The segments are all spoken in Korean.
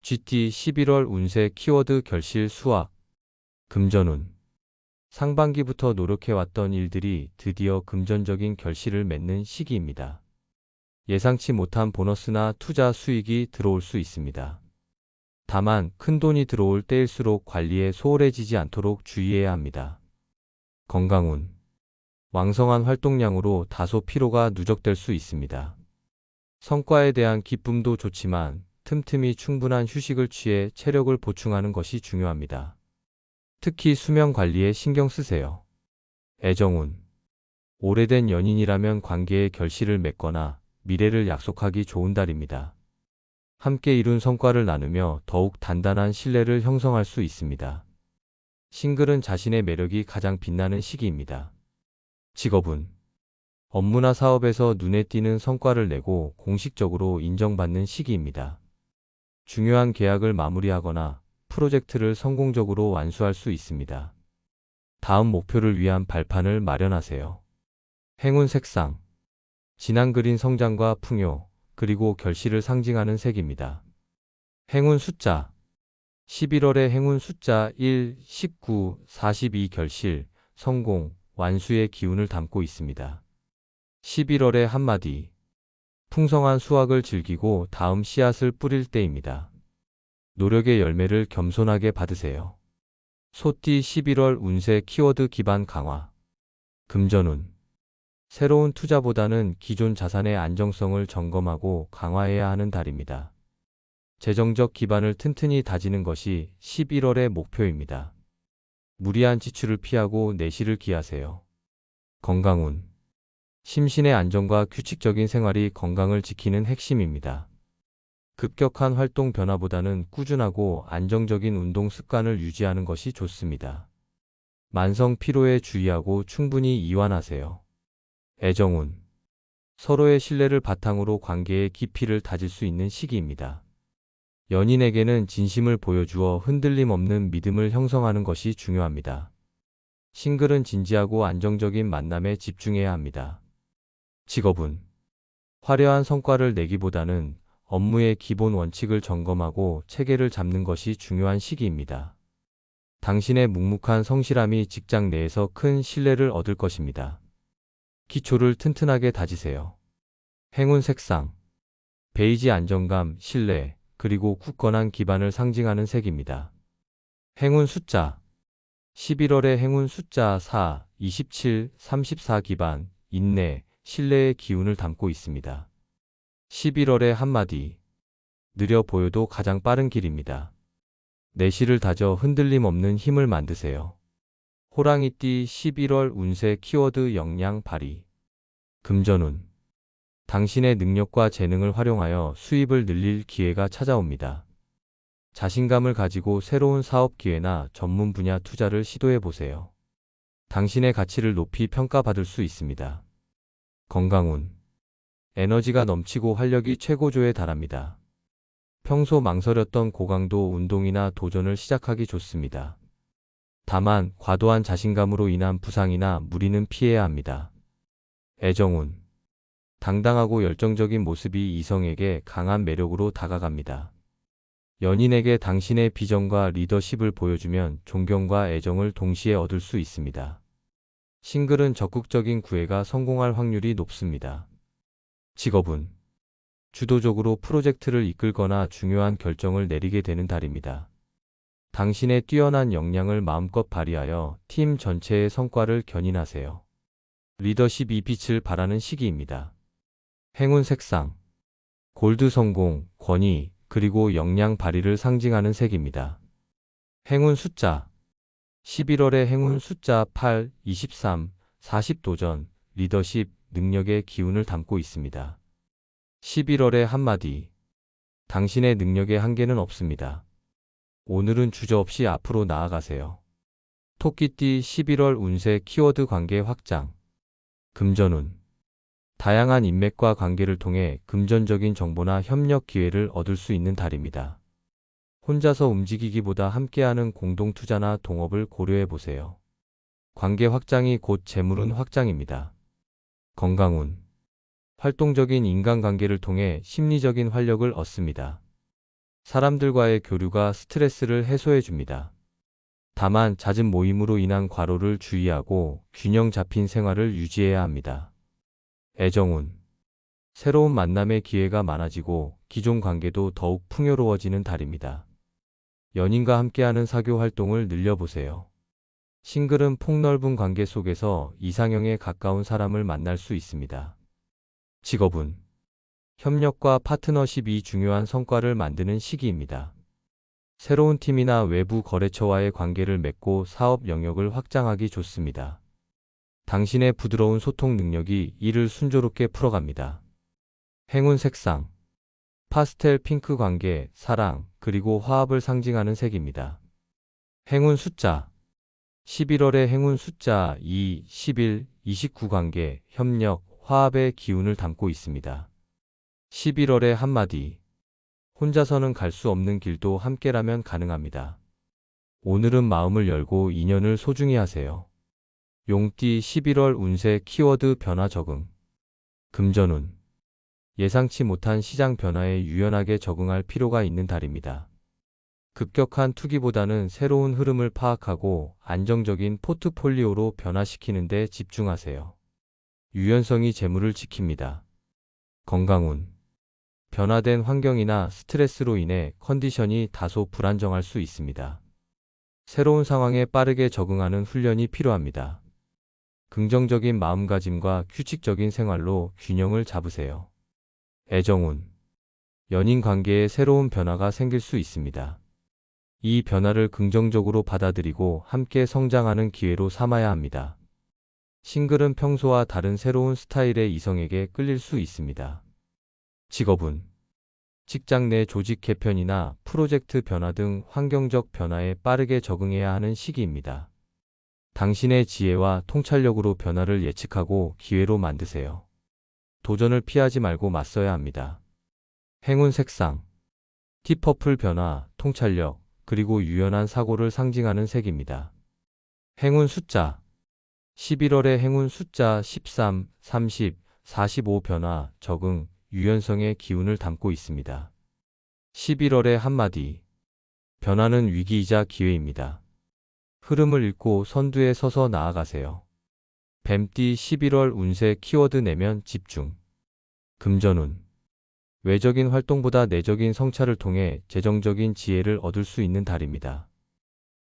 GT 11월 운세 키워드 결실 수확. 금전운. 상반기부터 노력해왔던 일들이 드디어 금전적인 결실을 맺는 시기입니다. 예상치 못한 보너스나 투자 수익이 들어올 수 있습니다. 다만 큰 돈이 들어올 때일수록 관리에 소홀해지지 않도록 주의해야 합니다. 건강운. 왕성한 활동량으로 다소 피로가 누적될 수 있습니다. 성과에 대한 기쁨도 좋지만 틈틈이 충분한 휴식을 취해 체력을 보충하는 것이 중요합니다. 특히 수면 관리에 신경 쓰세요. 애정운. 오래된 연인이라면 관계의 결실을 맺거나 미래를 약속하기 좋은 달입니다. 함께 이룬 성과를 나누며 더욱 단단한 신뢰를 형성할 수 있습니다. 싱글은 자신의 매력이 가장 빛나는 시기입니다. 직업운. 업무나 사업에서 눈에 띄는 성과를 내고 공식적으로 인정받는 시기입니다. 중요한 계약을 마무리하거나 프로젝트를 성공적으로 완수할 수 있습니다. 다음 목표를 위한 발판을 마련하세요. 행운 색상. 진한 그린 성장과 풍요, 그리고 결실을 상징하는 색입니다. 행운 숫자. 11월의 행운 숫자 1, 19, 42 결실, 성공, 완수의 기운을 담고 있습니다. 11월의 한마디. 풍성한 수확을 즐기고 다음 씨앗을 뿌릴 때입니다. 노력의 열매를 겸손하게 받으세요. 소띠 11월 운세 키워드 기반 강화. 금전운. 새로운 투자보다는 기존 자산의 안정성을 점검하고 강화해야 하는 달입니다. 재정적 기반을 튼튼히 다지는 것이 11월의 목표입니다. 무리한 지출을 피하고 내실을 기하세요. 건강운. 심신의 안정과 규칙적인 생활이 건강을 지키는 핵심입니다. 급격한 활동 변화보다는 꾸준하고 안정적인 운동 습관을 유지하는 것이 좋습니다. 만성 피로에 주의하고 충분히 이완하세요. 애정운. 서로의 신뢰를 바탕으로 관계의 깊이를 다질 수 있는 시기입니다. 연인에게는 진심을 보여주어 흔들림 없는 믿음을 형성하는 것이 중요합니다. 싱글은 진지하고 안정적인 만남에 집중해야 합니다. 직업운. 화려한 성과를 내기보다는 업무의 기본 원칙을 점검하고 체계를 잡는 것이 중요한 시기입니다. 당신의 묵묵한 성실함이 직장 내에서 큰 신뢰를 얻을 것입니다. 기초를 튼튼하게 다지세요. 행운 색상. 베이지 안정감, 신뢰, 그리고 굳건한 기반을 상징하는 색입니다. 행운 숫자. 11월의 행운 숫자 4, 27, 34 기반, 인내, 신뢰의 기운을 담고 있습니다. 11월의 한마디. 느려 보여도 가장 빠른 길입니다. 내실을 다져 흔들림 없는 힘을 만드세요. 호랑이띠 11월 운세 키워드 역량 발휘. 금전운. 당신의 능력과 재능을 활용하여 수입을 늘릴 기회가 찾아옵니다. 자신감을 가지고 새로운 사업 기회나 전문 분야 투자를 시도해 보세요. 당신의 가치를 높이 평가받을 수 있습니다. 건강운. 에너지가 넘치고 활력이 최고조에 달합니다. 평소 망설였던 고강도 운동이나 도전을 시작하기 좋습니다. 다만 과도한 자신감으로 인한 부상이나 무리는 피해야 합니다. 애정운. 당당하고 열정적인 모습이 이성에게 강한 매력으로 다가갑니다. 연인에게 당신의 비전과 리더십을 보여주면 존경과 애정을 동시에 얻을 수 있습니다. 싱글은 적극적인 구애가 성공할 확률이 높습니다. 직업운. 주도적으로 프로젝트를 이끌거나 중요한 결정을 내리게 되는 달입니다. 당신의 뛰어난 역량을 마음껏 발휘하여 팀 전체의 성과를 견인하세요. 리더십이 빛을 발하는 시기입니다. 행운 색상. 골드 성공, 권위, 그리고 역량 발휘를 상징하는 색입니다. 행운 숫자. 11월의 행운 숫자 8, 23, 40 도전, 리더십, 능력의 기운을 담고 있습니다. 11월의 한마디. 당신의 능력에 한계는 없습니다. 오늘은 주저없이 앞으로 나아가세요. 토끼띠 11월 운세 키워드 관계 확장. 금전운. 다양한 인맥과 관계를 통해 금전적인 정보나 협력 기회를 얻을 수 있는 달입니다. 혼자서 움직이기보다 함께하는 공동 투자나 동업을 고려해 보세요. 관계 확장이 곧 재물운 확장입니다. 건강운. 활동적인 인간관계를 통해 심리적인 활력을 얻습니다. 사람들과의 교류가 스트레스를 해소해 줍니다. 다만 잦은 모임으로 인한 과로를 주의하고 균형 잡힌 생활을 유지해야 합니다. 애정운. 새로운 만남의 기회가 많아지고 기존 관계도 더욱 풍요로워지는 달입니다. 연인과 함께하는 사교 활동을 늘려보세요. 싱글은 폭넓은 관계 속에서 이상형에 가까운 사람을 만날 수 있습니다. 직업운. 협력과 파트너십이 중요한 성과를 만드는 시기입니다. 새로운 팀이나 외부 거래처와의 관계를 맺고 사업 영역을 확장하기 좋습니다. 당신의 부드러운 소통 능력이 일을 순조롭게 풀어갑니다. 행운 색상. 파스텔 핑크 관계, 사랑, 그리고 화합을 상징하는 색입니다. 행운 숫자. 11월의 행운 숫자 2, 11, 29 관계, 협력, 화합의 기운을 담고 있습니다. 11월의 한마디. 혼자서는 갈 수 없는 길도 함께라면 가능합니다. 오늘은 마음을 열고 인연을 소중히 하세요. 용띠 11월 운세 키워드 변화 적응. 금전운. 예상치 못한 시장 변화에 유연하게 적응할 필요가 있는 달입니다. 급격한 투기보다는 새로운 흐름을 파악하고 안정적인 포트폴리오로 변화시키는 데 집중하세요. 유연성이 재물을 지킵니다. 건강운. 변화된 환경이나 스트레스로 인해 컨디션이 다소 불안정할 수 있습니다. 새로운 상황에 빠르게 적응하는 훈련이 필요합니다. 긍정적인 마음가짐과 규칙적인 생활로 균형을 잡으세요. 애정운. 연인 관계에 새로운 변화가 생길 수 있습니다. 이 변화를 긍정적으로 받아들이고 함께 성장하는 기회로 삼아야 합니다. 싱글은 평소와 다른 새로운 스타일의 이성에게 끌릴 수 있습니다. 직업운. 직장 내 조직 개편이나 프로젝트 변화 등 환경적 변화에 빠르게 적응해야 하는 시기입니다. 당신의 지혜와 통찰력으로 변화를 예측하고 기회로 만드세요. 도전을 피하지 말고 맞서야 합니다. 행운 색상. 티퍼플 변화, 통찰력, 그리고 유연한 사고를 상징하는 색입니다. 행운 숫자. 11월의 행운 숫자 13, 30, 45 변화, 적응, 유연성의 기운을 담고 있습니다. 11월의 한마디. 변화는 위기이자 기회입니다. 흐름을 읽고 선두에 서서 나아가세요. 뱀띠 11월 운세 키워드 내면 집중. 금전운. 외적인 활동보다 내적인 성찰을 통해 재정적인 지혜를 얻을 수 있는 달입니다.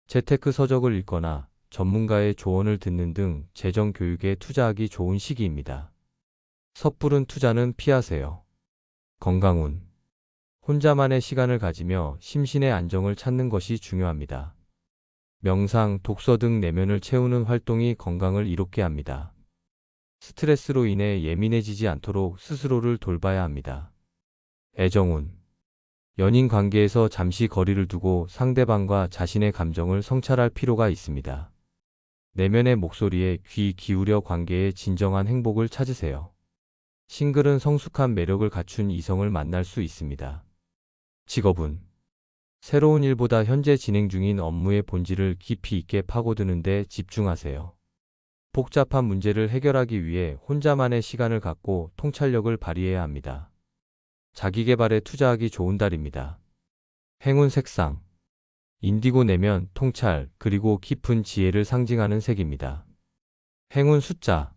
재테크 서적을 읽거나 전문가의 조언을 듣는 등 재정 교육에 투자하기 좋은 시기입니다. 섣부른 투자는 피하세요. 건강운. 혼자만의 시간을 가지며 심신의 안정을 찾는 것이 중요합니다. 명상, 독서 등 내면을 채우는 활동이 건강을 이롭게 합니다. 스트레스로 인해 예민해지지 않도록 스스로를 돌봐야 합니다. 애정운. 연인 관계에서 잠시 거리를 두고 상대방과 자신의 감정을 성찰할 필요가 있습니다. 내면의 목소리에 귀 기울여 관계의 진정한 행복을 찾으세요. 싱글은 성숙한 매력을 갖춘 이성을 만날 수 있습니다. 직업운. 새로운 일보다 현재 진행 중인 업무의 본질을 깊이 있게 파고드는 데 집중하세요. 복잡한 문제를 해결하기 위해 혼자만의 시간을 갖고 통찰력을 발휘해야 합니다. 자기계발에 투자하기 좋은 달입니다. 행운 색상. 인디고 내면, 통찰, 그리고 깊은 지혜를 상징하는 색입니다. 행운 숫자.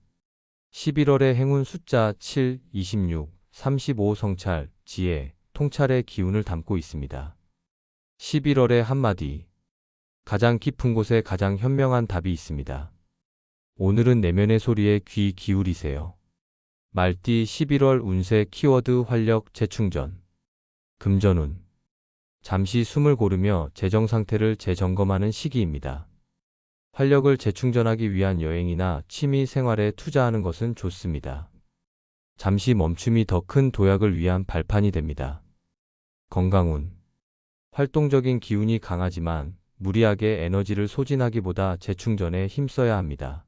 11월의 행운 숫자 7, 26, 35 성찰, 지혜, 통찰의 기운을 담고 있습니다. 11월의 한마디. 가장 깊은 곳에 가장 현명한 답이 있습니다. 오늘은 내면의 소리에 귀 기울이세요. 말띠 11월 운세 키워드 활력 재충전. 금전운. 잠시 숨을 고르며 재정 상태를 재점검하는 시기입니다. 활력을 재충전하기 위한 여행이나 취미 생활에 투자하는 것은 좋습니다. 잠시 멈춤이 더 큰 도약을 위한 발판이 됩니다. 건강운. 활동적인 기운이 강하지만 무리하게 에너지를 소진하기보다 재충전에 힘써야 합니다.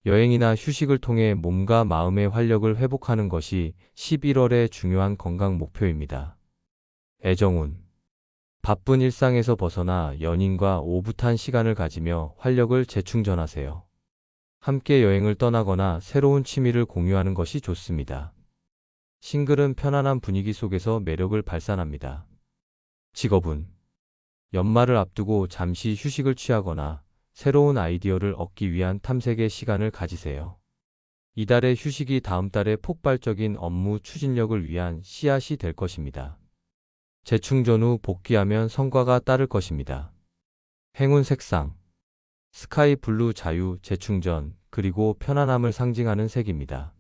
여행이나 휴식을 통해 몸과 마음의 활력을 회복하는 것이 11월의 중요한 건강 목표입니다. 애정운. 바쁜 일상에서 벗어나 연인과 오붓한 시간을 가지며 활력을 재충전하세요. 함께 여행을 떠나거나 새로운 취미를 공유하는 것이 좋습니다. 싱글은 편안한 분위기 속에서 매력을 발산합니다. 직업은 연말을 앞두고 잠시 휴식을 취하거나 새로운 아이디어를 얻기 위한 탐색의 시간을 가지세요. 이달의 휴식이 다음 달의 폭발적인 업무 추진력을 위한 씨앗이 될 것입니다. 재충전 후 복귀하면 성과가 따를 것입니다. 행운 색상 스카이 블루 자유, 재충전, 그리고 편안함을 상징하는 색입니다.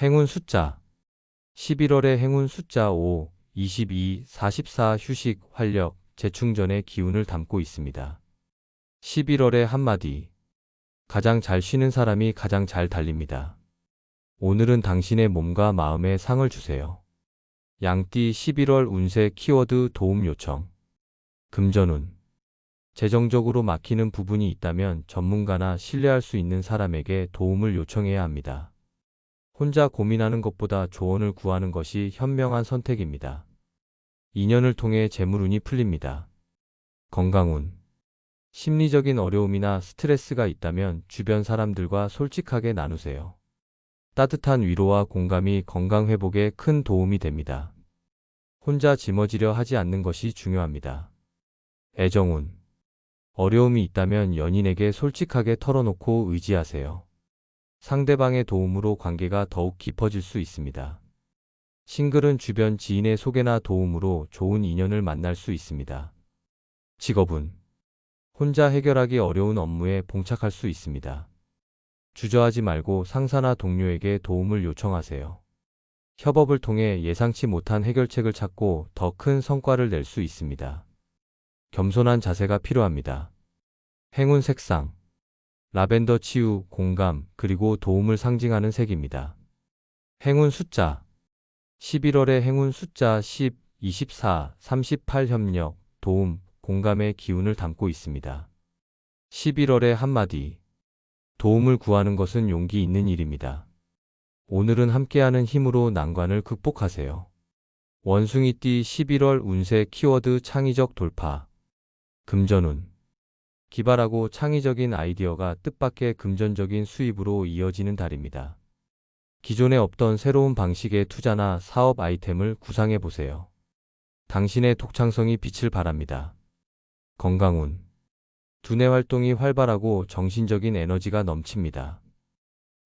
행운 숫자 11월의 행운 숫자 5, 22, 44 휴식, 활력, 재충전의 기운을 담고 있습니다. 11월의 한마디 가장 잘 쉬는 사람이 가장 잘 달립니다. 오늘은 당신의 몸과 마음에 상을 주세요. 양띠 11월 운세 키워드 도움 요청 금전운 재정적으로 막히는 부분이 있다면 전문가나 신뢰할 수 있는 사람에게 도움을 요청해야 합니다. 혼자 고민하는 것보다 조언을 구하는 것이 현명한 선택입니다. 인연을 통해 재물운이 풀립니다. 건강운 심리적인 어려움이나 스트레스가 있다면 주변 사람들과 솔직하게 나누세요. 따뜻한 위로와 공감이 건강 회복에 큰 도움이 됩니다. 혼자 짊어지려 하지 않는 것이 중요합니다. 애정운 어려움이 있다면 연인에게 솔직하게 털어놓고 의지하세요. 상대방의 도움으로 관계가 더욱 깊어질 수 있습니다. 싱글은 주변 지인의 소개나 도움으로 좋은 인연을 만날 수 있습니다. 직업은 혼자 해결하기 어려운 업무에 봉착할 수 있습니다. 주저하지 말고 상사나 동료에게 도움을 요청하세요. 협업을 통해 예상치 못한 해결책을 찾고 더 큰 성과를 낼 수 있습니다. 겸손한 자세가 필요합니다. 행운 색상 라벤더 치유, 공감, 그리고 도움을 상징하는 색입니다. 행운 숫자 11월의 행운 숫자 10, 24, 38 협력, 도움, 공감의 기운을 담고 있습니다. 11월의 한마디 도움을 구하는 것은 용기 있는 일입니다. 오늘은 함께하는 힘으로 난관을 극복하세요. 원숭이띠 11월 운세 키워드 창의적 돌파 금전운 기발하고 창의적인 아이디어가 뜻밖의 금전적인 수입으로 이어지는 달입니다. 기존에 없던 새로운 방식의 투자나 사업 아이템을 구상해 보세요. 당신의 독창성이 빛을 발합니다. 건강운 두뇌 활동이 활발하고 정신적인 에너지가 넘칩니다.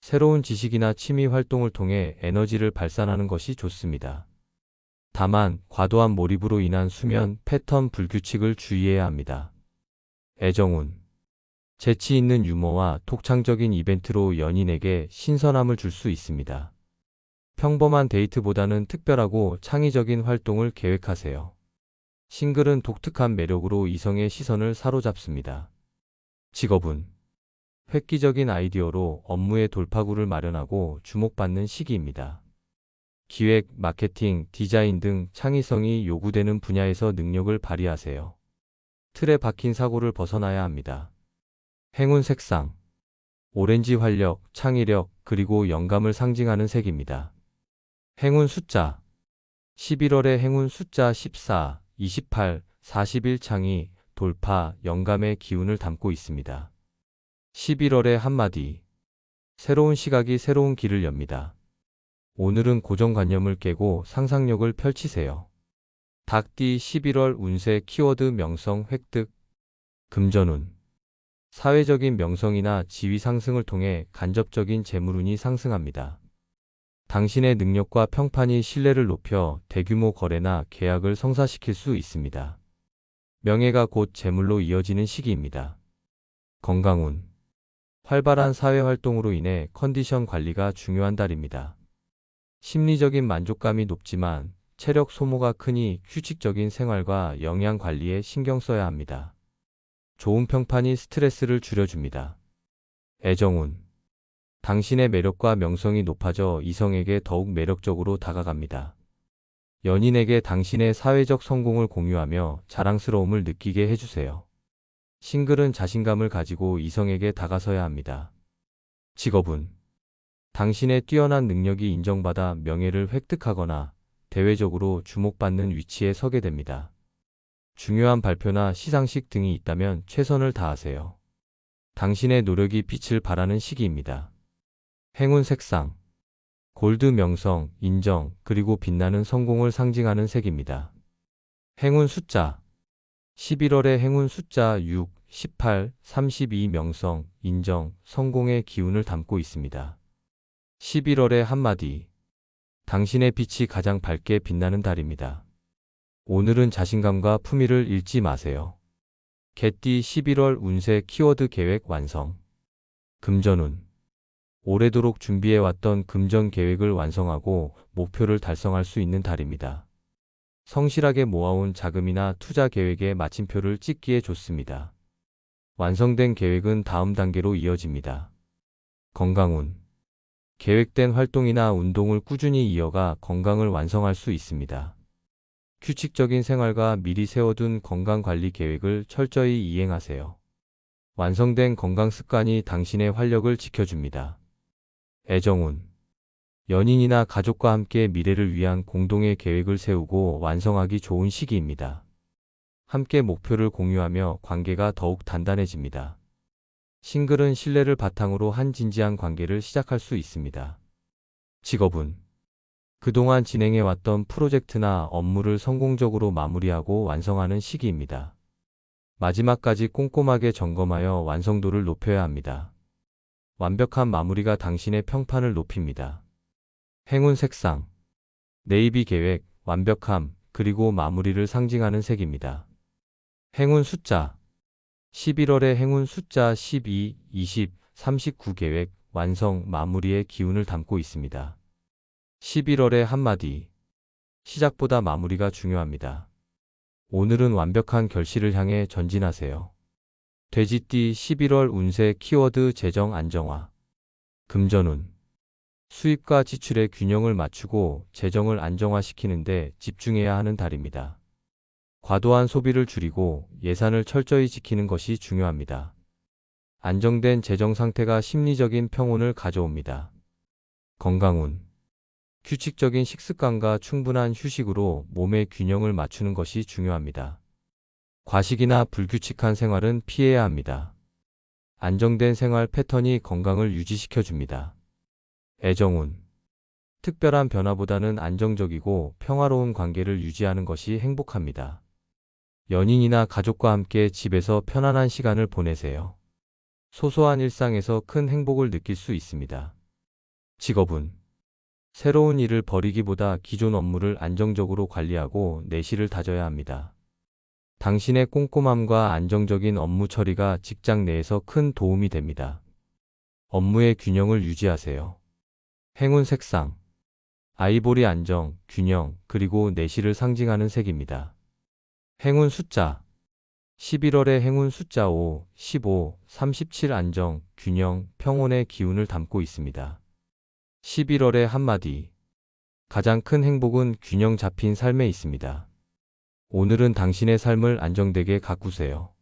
새로운 지식이나 취미 활동을 통해 에너지를 발산하는 것이 좋습니다. 다만 과도한 몰입으로 인한 수면 패턴 불규칙을 주의해야 합니다. 애정운 재치 있는 유머와 독창적인 이벤트로 연인에게 신선함을 줄 수 있습니다. 평범한 데이트보다는 특별하고 창의적인 활동을 계획하세요. 싱글은 독특한 매력으로 이성의 시선을 사로잡습니다. 직업은 획기적인 아이디어로 업무의 돌파구를 마련하고 주목받는 시기입니다. 기획, 마케팅, 디자인 등 창의성이 요구되는 분야에서 능력을 발휘하세요. 틀에 박힌 사고를 벗어나야 합니다. 행운 색상 오렌지 활력, 창의력, 그리고 영감을 상징하는 색입니다. 행운 숫자 11월의 행운 숫자 14, 28, 41 창의, 돌파, 영감의 기운을 담고 있습니다. 11월의 한마디 새로운 시각이 새로운 길을 엽니다. 오늘은 고정관념을 깨고 상상력을 펼치세요. 닭띠 11월 운세 키워드 명성 획득 금전운 사회적인 명성이나 지위 상승을 통해 간접적인 재물운이 상승합니다. 당신의 능력과 평판이 신뢰를 높여 대규모 거래나 계약을 성사시킬 수 있습니다. 명예가 곧 재물로 이어지는 시기입니다. 건강운 활발한 사회활동으로 인해 컨디션 관리가 중요한 달입니다. 심리적인 만족감이 높지만 체력 소모가 크니 휴식적인 생활과 영양 관리에 신경 써야 합니다. 좋은 평판이 스트레스를 줄여줍니다. 애정운 당신의 매력과 명성이 높아져 이성에게 더욱 매력적으로 다가갑니다. 연인에게 당신의 사회적 성공을 공유하며 자랑스러움을 느끼게 해주세요. 싱글은 자신감을 가지고 이성에게 다가서야 합니다. 직업은 당신의 뛰어난 능력이 인정받아 명예를 획득하거나 대외적으로 주목받는 위치에 서게 됩니다. 중요한 발표나 시상식 등이 있다면 최선을 다하세요. 당신의 노력이 빛을 발하는 시기입니다. 행운 색상 골드 명성, 인정, 그리고 빛나는 성공을 상징하는 색입니다. 행운 숫자 11월의 행운 숫자 6, 18, 32 명성, 인정, 성공의 기운을 담고 있습니다. 11월의 한마디 당신의 빛이 가장 밝게 빛나는 달입니다. 오늘은 자신감과 품위를 잃지 마세요. 개띠 11월 운세 키워드 계획 완성. 금전운 오래도록 준비해왔던 금전 계획을 완성하고 목표를 달성할 수 있는 달입니다. 성실하게 모아온 자금이나 투자 계획에 마침표를 찍기에 좋습니다. 완성된 계획은 다음 단계로 이어집니다. 건강운 계획된 활동이나 운동을 꾸준히 이어가 건강을 완성할 수 있습니다. 규칙적인 생활과 미리 세워둔 건강관리 계획을 철저히 이행하세요. 완성된 건강 습관이 당신의 활력을 지켜줍니다. 애정운 연인이나 가족과 함께 미래를 위한 공동의 계획을 세우고 완성하기 좋은 시기입니다. 함께 목표를 공유하며 관계가 더욱 단단해집니다. 싱글은 신뢰를 바탕으로 한 진지한 관계를 시작할 수 있습니다. 직업운 그동안 진행해왔던 프로젝트나 업무를 성공적으로 마무리하고 완성하는 시기입니다. 마지막까지 꼼꼼하게 점검하여 완성도를 높여야 합니다. 완벽한 마무리가 당신의 평판을 높입니다. 행운 색상 네이비 계획, 완벽함, 그리고 마무리를 상징하는 색입니다. 행운 숫자 11월의 행운 숫자 12, 20, 39 계획, 완성, 마무리의 기운을 담고 있습니다. 11월의 한마디 시작보다 마무리가 중요합니다. 오늘은 완벽한 결실을 향해 전진하세요. 돼지띠 11월 운세 키워드 재정 안정화. 금전운 수입과 지출의 균형을 맞추고 재정을 안정화시키는데 집중해야 하는 달입니다. 과도한 소비를 줄이고 예산을 철저히 지키는 것이 중요합니다. 안정된 재정 상태가 심리적인 평온을 가져옵니다. 건강운 규칙적인 식습관과 충분한 휴식으로 몸의 균형을 맞추는 것이 중요합니다. 과식이나 불규칙한 생활은 피해야 합니다. 안정된 생활 패턴이 건강을 유지시켜줍니다. 애정운 특별한 변화보다는 안정적이고 평화로운 관계를 유지하는 것이 행복합니다. 연인이나 가족과 함께 집에서 편안한 시간을 보내세요. 소소한 일상에서 큰 행복을 느낄 수 있습니다. 직업운 새로운 일을 벌이기보다 기존 업무를 안정적으로 관리하고 내실을 다져야 합니다. 당신의 꼼꼼함과 안정적인 업무 처리가 직장 내에서 큰 도움이 됩니다. 업무의 균형을 유지하세요. 행운 색상 아이보리 안정, 균형, 그리고 내실을 상징하는 색입니다. 행운 숫자 11월의 행운 숫자 5, 15, 37 안정, 균형, 평온의 기운을 담고 있습니다. 11월의 한마디 가장 큰 행복은 균형 잡힌 삶에 있습니다. 오늘은 당신의 삶을 안정되게 가꾸세요.